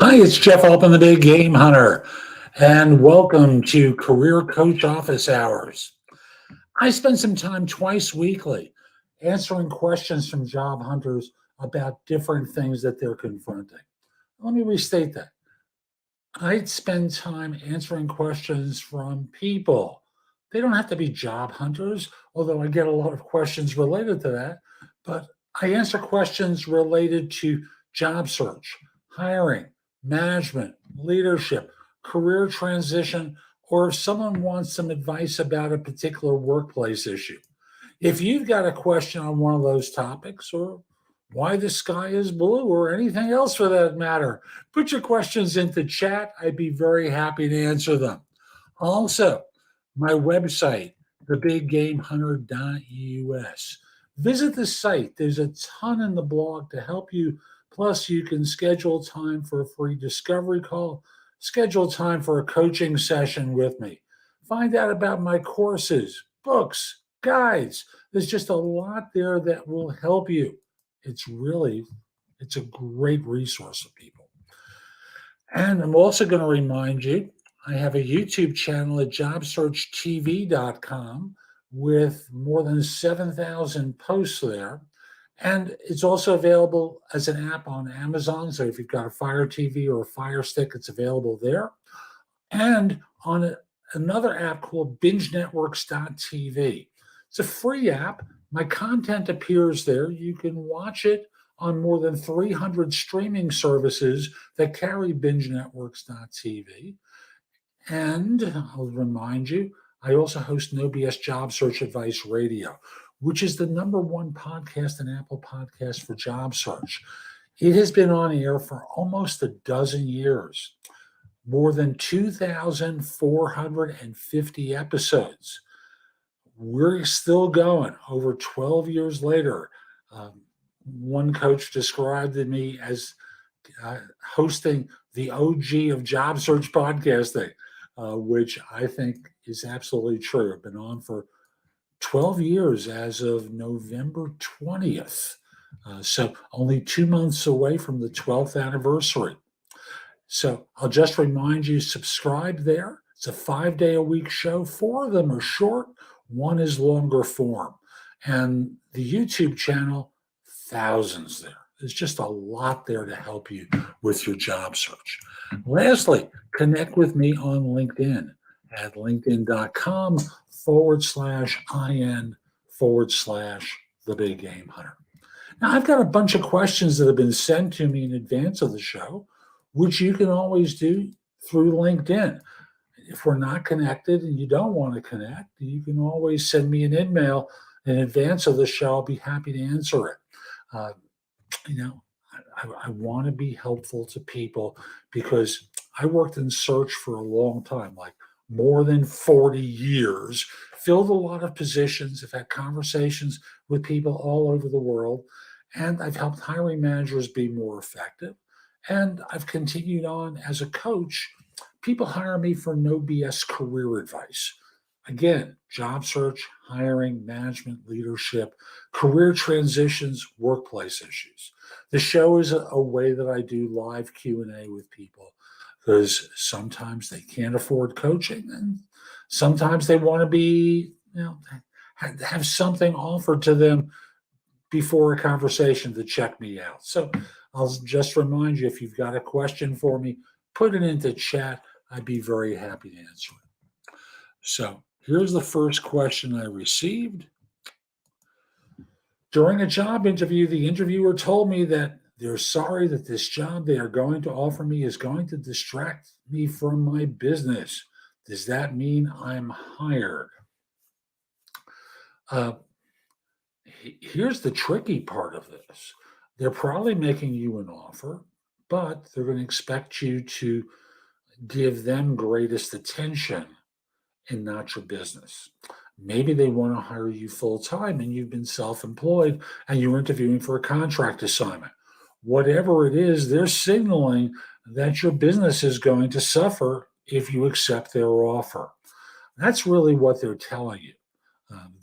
Hi, it's Jeff Altman, the Big Game Hunter, and welcome to Career Coach Office Hours. I spend some time twice weekly answering questions from job hunters about different things that they're confronting. Let me restate that. I spend time answering questions from people. They don't have to be job hunters, although I get a lot of questions related to that, but I answer questions related to job search, hiring, management, leadership, career transition, or if someone wants some advice about a particular workplace issue. If you've got a question on one of those topics, or why the sky is blue, or anything else for that matter, put your questions into chat. I'd be very happy to answer them. Also, my website, thebiggamehunter.us. Visit the site. There's a ton in the blog to help you. Plus, you can schedule time for a free discovery call, schedule time for a coaching session with me. Find out about my courses, books, guides. There's just a lot there that will help you. It's a great resource for people. And I'm also going to remind you, I have a YouTube channel at JobSearchTV.com with more than 7,000 posts there. And it's also available as an app on Amazon. So if you've got a Fire TV or a Fire Stick, it's available there. And on another app called BingeNetworks.tv. It's a free app. My content appears there. You can watch it on more than 300 streaming services that carry BingeNetworks.tv. And I'll remind you, I also host No BS Job Search Advice Radio, which is the #1 podcast in Apple Podcasts for job search. It has been on air for almost a dozen years, more than 2,450 episodes. We're still going over 12 years later. One coach described me as hosting the OG of job search podcasting, which I think is absolutely true. I've been on for 12 years as of November 20th. So only 2 months away from the 12th anniversary. So I'll just remind you, subscribe there. It's a 5-day-a-week show. 4 of them are short, 1 is longer form. And the YouTube channel, thousands there. There's just a lot there to help you with your job search. Lastly, connect with me on LinkedIn at linkedin.com/IN/The Big Game Hunter. Now, I've got a bunch of questions that have been sent to me in advance of the show, which you can always do through LinkedIn. If we're not connected and you don't want to connect, you can always send me an email in advance of the show. I'll be happy to answer it. I want to be helpful to people because I worked in search for a long time, like more than 40 years, filled a lot of positions, have had conversations with people all over the world, and I've helped hiring managers be more effective. And I've continued on as a coach. People hire me for no BS career advice. Again, job search, hiring, management, leadership, career transitions, workplace issues. The show is a way that I do live Q&A with people because sometimes they can't afford coaching and sometimes they want to be, have something offered to them before a conversation to check me out. So I'll just remind you, if you've got a question for me, put it into chat. I'd be very happy to answer it. So here's the first question I received. During a job interview, the interviewer told me that they're sorry that this job they are going to offer me is going to distract me from my business. Does that mean I'm hired? Here's the tricky part of this. They're probably making you an offer, but they're going to expect you to give them greatest attention and not your business. Maybe they want to hire you full time and you've been self-employed and you're interviewing for a contract assignment. Whatever it is, they're signaling that your business is going to suffer if you accept their offer. That's really what they're telling you,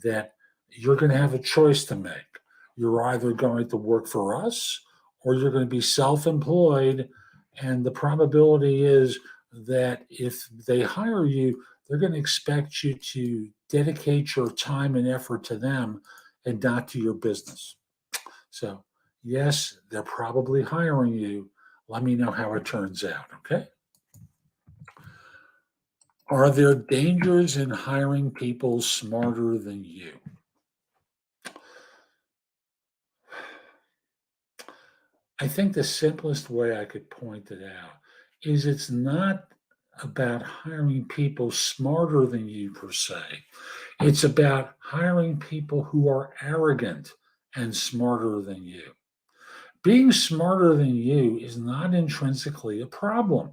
that you're going to have a choice to make. You're either going to work for us or you're going to be self-employed And the probability is that if they hire you, they're going to expect you to dedicate your time and effort to them and not to your business. So, yes, they're probably hiring you. Let me know how it turns out. Okay. Are there dangers in hiring people smarter than you? I think the simplest way I could point it out is it's not about hiring people smarter than you per se. It's about hiring people who are arrogant and smarter than you. Being smarter than you is not intrinsically a problem.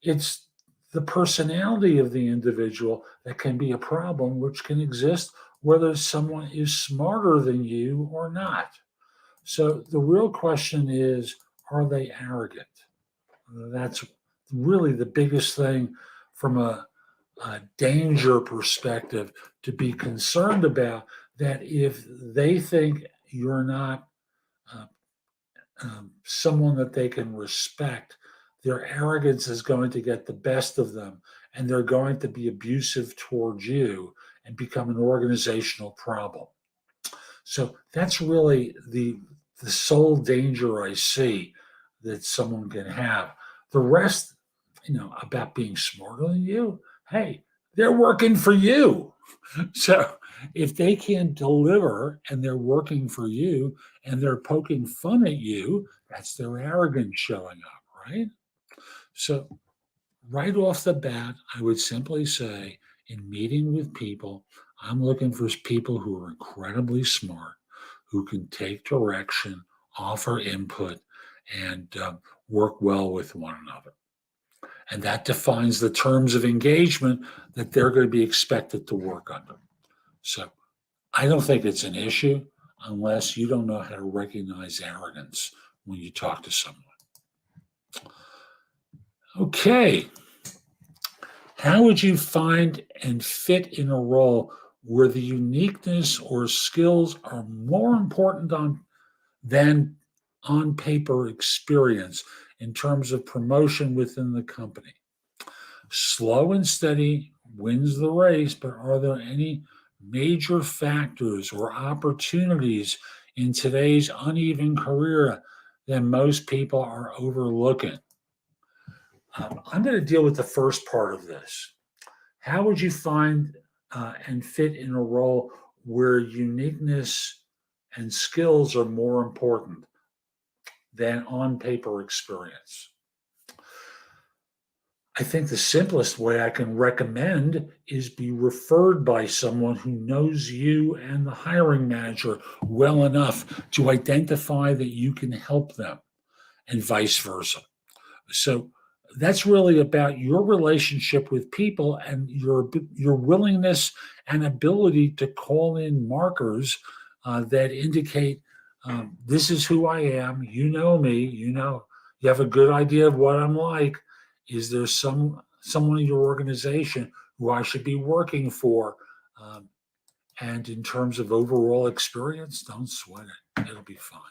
It's the personality of the individual that can be a problem, which can exist whether someone is smarter than you or not. So the real question is, are they arrogant? That's really the biggest thing from a danger perspective to be concerned about. That if they think you're not uh, someone that they can respect, their arrogance is going to get the best of them and they're going to be abusive towards you and become an organizational problem. So that's really the sole danger I see that someone can have. The rest, about being smarter than you, hey, they're working for you. So if they can't deliver and they're working for you and they're poking fun at you, that's their arrogance showing up, right? So right off the bat, I would simply say in meeting with people, I'm looking for people who are incredibly smart, who can take direction, offer input, and work well with one another. And that defines the terms of engagement that they're going to be expected to work under. So I don't think it's an issue unless you don't know how to recognize arrogance when you talk to someone. Okay. How would you find and fit in a role where the uniqueness or skills are more important than on paper experience in terms of promotion within the company? Slow and steady wins the race, but are there any major factors or opportunities in today's uneven career that most people are overlooking? I'm going to deal with the first part of this. How would you find and fit in a role where uniqueness and skills are more important than on paper experience? I think the simplest way I can recommend is be referred by someone who knows you and the hiring manager well enough to identify that you can help them and vice versa. So that's really about your relationship with people and your willingness and ability to call in markers that indicate this is who I am. You know me. You have a good idea of what I'm like. Is there someone in your organization who I should be working for? Um, and in terms of overall experience, don't sweat it. It'll be fine.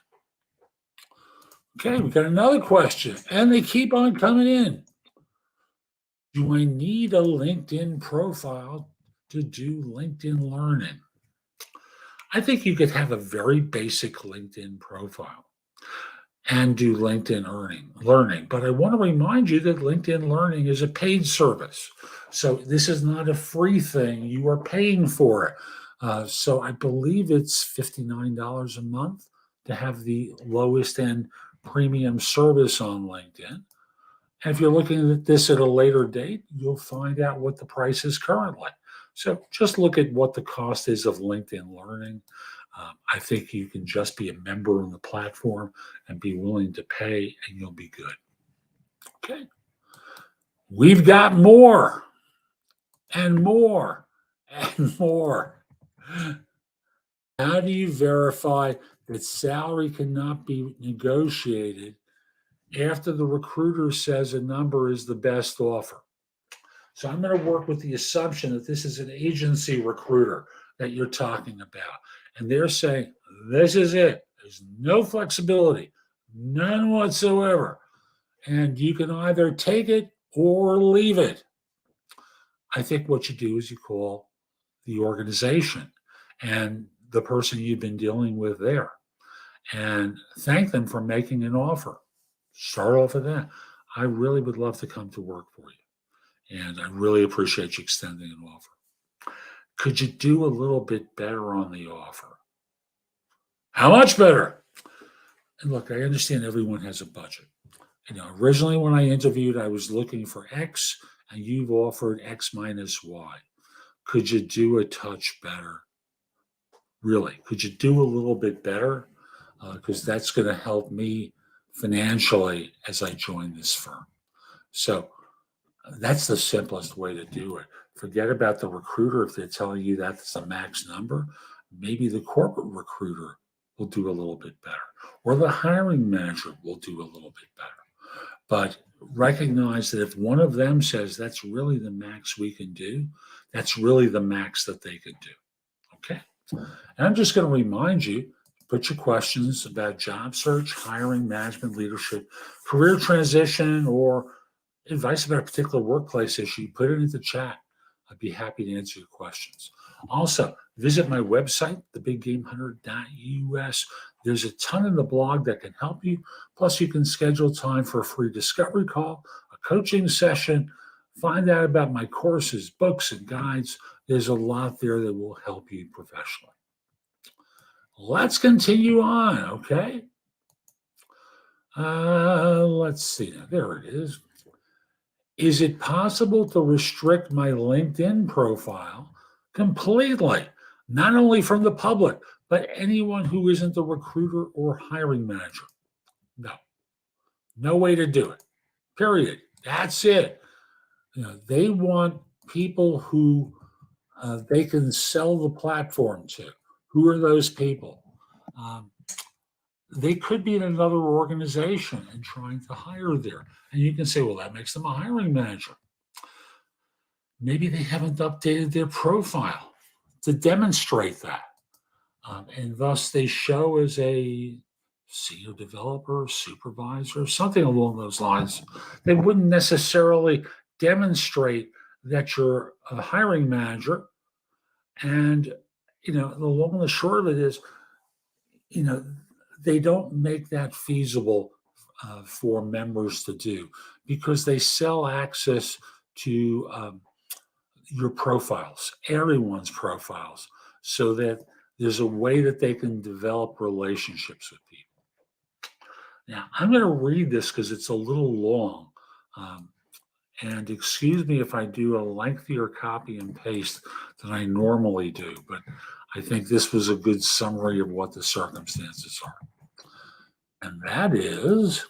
Okay, we got another question, and they keep on coming in. Do I need a LinkedIn profile to do LinkedIn learning? I think you could have a very basic LinkedIn profile and do LinkedIn learning. But I want to remind you that LinkedIn Learning is a paid service. So this is not a free thing. You are paying for it. So I believe it's $59 a month to have the lowest end premium service on LinkedIn. And if you're looking at this at a later date, you'll find out what the price is currently. So just look at what the cost is of LinkedIn Learning. I think you can just be a member on the platform and be willing to pay, and you'll be good. Okay. We've got more and more and more. How do you verify that salary cannot be negotiated after the recruiter says a number is the best offer? So I'm going to work with the assumption that this is an agency recruiter that you're talking about. And they're saying, this is it. There's no flexibility, none whatsoever. and you can either take it or leave it. I think what you do is you call the organization and the person you've been dealing with there and thank them for making an offer. Start off with that. I really would love to come to work for you, and I really appreciate you extending an offer. Could you do a little bit better on the offer? How much better? And look, I understand everyone has a budget. Originally when I interviewed, I was looking for X, and you've offered X minus Y. Could you do a touch better? Really, could you do a little bit better? Because that's going to help me financially as I join this firm. So that's the simplest way to do it. Forget about the recruiter if they're telling you that's the max number. Maybe the corporate recruiter will do a little bit better, or the hiring manager will do a little bit better. But recognize that if one of them says that's really the max we can do, that's really the max that they could do. Okay. And I'm just going to remind you, put your questions about job search, hiring, management, leadership, career transition, or advice about a particular workplace issue, put it into chat. I'd be happy to answer your questions. Also, visit my website, thebiggamehunter.us. There's a ton in the blog that can help you. Plus, you can schedule time for a free discovery call, a coaching session, find out about my courses, books, and guides. There's a lot there that will help you professionally. Let's continue on, okay? Let's see. Now, there it is. Is it possible to restrict my LinkedIn profile completely, not only from the public, but anyone who isn't the recruiter or hiring manager? No. No way to do it. Period. That's it. They want people who they can sell the platform to. Who are those people? They could be in another organization and trying to hire there. And you can say, well, that makes them a hiring manager. Maybe they haven't updated their profile to demonstrate that. And thus they show as a senior developer, supervisor, something along those lines. They wouldn't necessarily demonstrate that you're a hiring manager. And, the long and the short of it is, they don't make that feasible for members to do because they sell access to your profiles, everyone's profiles, so that there's a way that they can develop relationships with people. Now, I'm going to read this because it's a little long. And excuse me if I do a lengthier copy and paste than I normally do, but I think this was a good summary of what the circumstances are. And that is,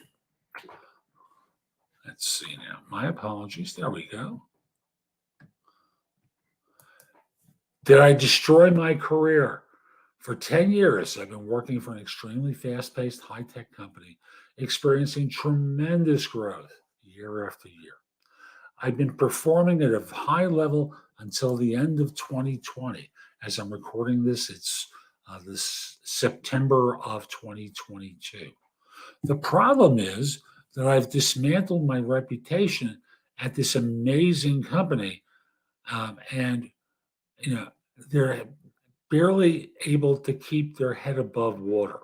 let's see now, my apologies, there we go. Did I destroy my career? For 10 years, I've been working for an extremely fast-paced, high-tech company, experiencing tremendous growth year after year. I've been performing at a high level until the end of 2020. As I'm recording this, it's this September of 2022. The problem is that I've dismantled my reputation at this amazing company, and they're barely able to keep their head above water.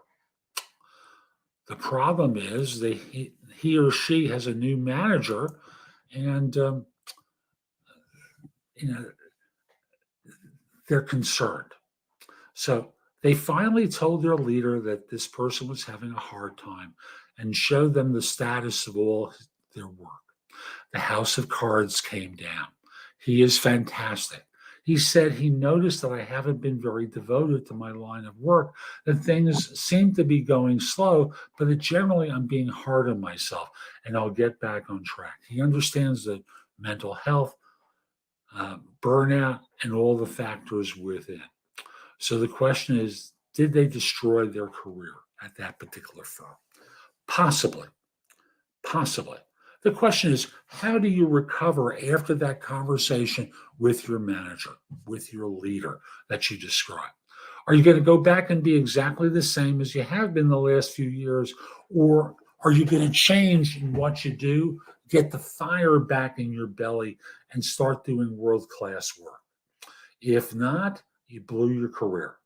The problem is he or she has a new manager, and they're concerned. So they finally told their leader that this person was having a hard time and showed them the status of all their work. The house of cards came down. He is fantastic. He said he noticed that I haven't been very devoted to my line of work, that things seem to be going slow, but that generally I'm being hard on myself and I'll get back on track. He understands that mental health, burnout, and all the factors within. So the question is, did they destroy their career at that particular firm? Possibly. Possibly. The question is, how do you recover after that conversation with your manager, with your leader that you described? Are you going to go back and be exactly the same as you have been the last few years, or Are you going to change in what you do, get the fire back in your belly, and start doing world-class work? If not, you blew your career.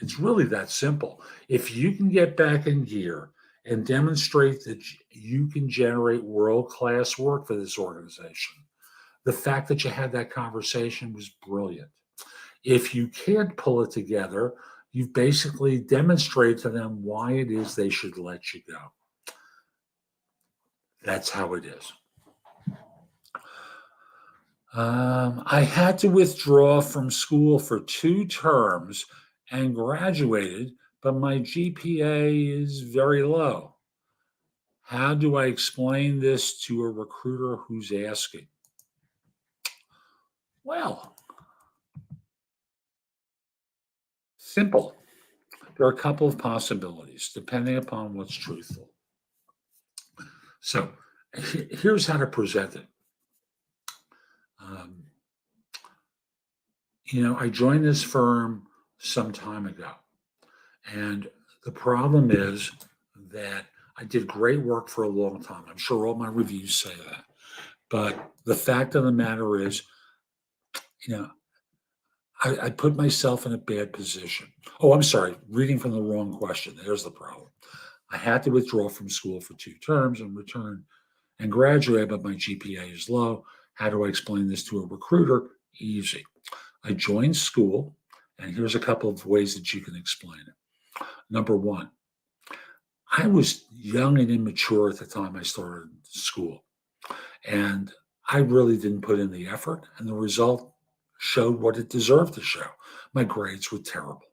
It's really that simple. If you can get back in gear and demonstrate that you can generate world-class work for this organization, the fact that you had that conversation was brilliant. If you can't pull it together, you've basically demonstrated to them why it is they should let you go. That's how it is. I had to withdraw from school for 2 terms and graduated, but my GPA is very low. How do I explain this to a recruiter who's asking? Well, simple. There are a couple of possibilities depending upon what's truthful. So here's how to present it. I joined this firm some time ago, and the problem is that I did great work for a long time. I'm sure all my reviews say that. But the fact of the matter is, I put myself in a bad position. Oh, I'm sorry, reading from the wrong question. There's the problem. I had to withdraw from school for 2 terms and return and graduate, but my GPA is low. How do I explain this to a recruiter? Easy. I joined school, and here's a couple of ways that you can explain it. Number one, I was young and immature at the time I started school, and I really didn't put in the effort, and the result showed what it deserved to show. My grades were terrible.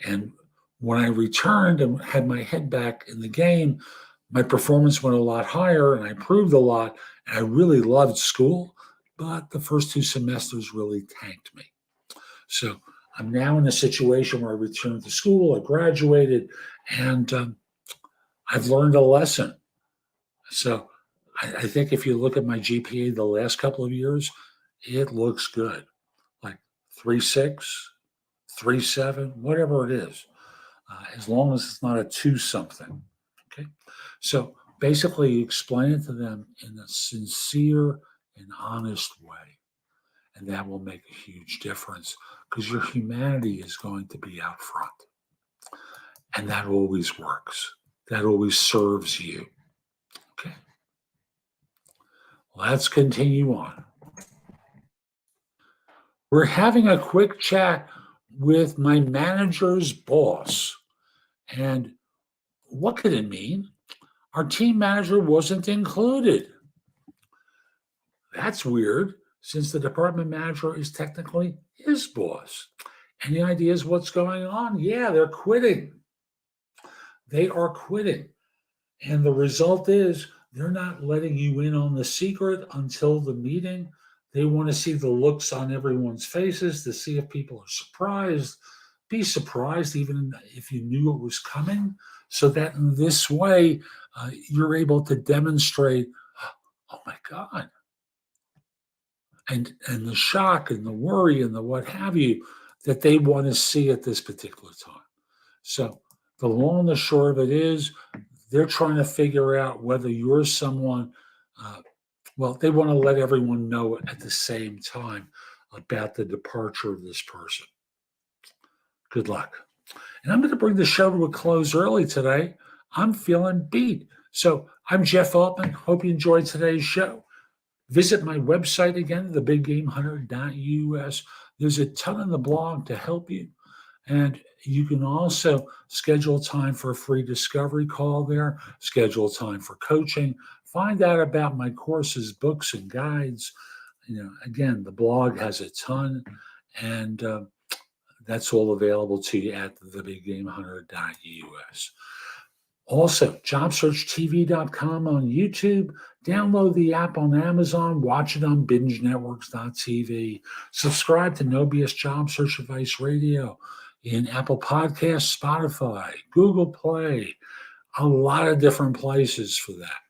And when I returned and had my head back in the game, my performance went a lot higher and I improved a lot. And I really loved school, but the first 2 semesters really tanked me. So I'm now in a situation where I returned to school, I graduated, and I've learned a lesson. So I think if you look at my GPA the last couple of years, it looks good. Like 3.6, 3.7, whatever it is, as long as it's not a 2 something. Okay. So basically, you explain it to them in a sincere and honest way. And that will make a huge difference because your humanity is going to be out front. And that always works. That always serves you. Okay. Let's continue on. We're having a quick chat with my manager's boss. And what could it mean? Our team manager wasn't included. That's weird, since the department manager is technically his boss. Any ideas what's going on? Yeah, they're quitting. They are quitting. And the result is they're not letting you in on the secret until the meeting. They want to see the looks on everyone's faces to see if people are surprised. Be surprised even if you knew it was coming, so that in this way, you're able to demonstrate, oh my God, and the shock and the worry and the what have you that they want to see at this particular time. So the long and the short of it is they're trying to figure out whether you're someone, they want to let everyone know at the same time about the departure of this person. Good luck. And I'm going to bring the show to a close early today. I'm feeling beat. So I'm Jeff Altman. Hope you enjoyed today's show. Visit my website again, thebiggamehunter.us. There's a ton on the blog to help you. And you can also schedule time for a free discovery call there, schedule time for coaching, find out about my courses, books, and guides. Again, the blog has a ton, and that's all available to you at thebiggamehunter.us. Also, JobSearchTV.com on YouTube. Download the app on Amazon. Watch it on BingeNetworks.tv. Subscribe to No BS Job Search Advice Radio in Apple Podcasts, Spotify, Google Play, a lot of different places for that.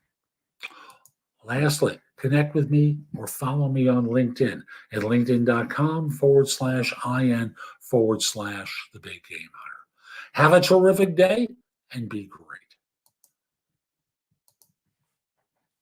Lastly, connect with me or follow me on LinkedIn at linkedin.com/IN/The Big Game Hunter. Have a terrific day and be great.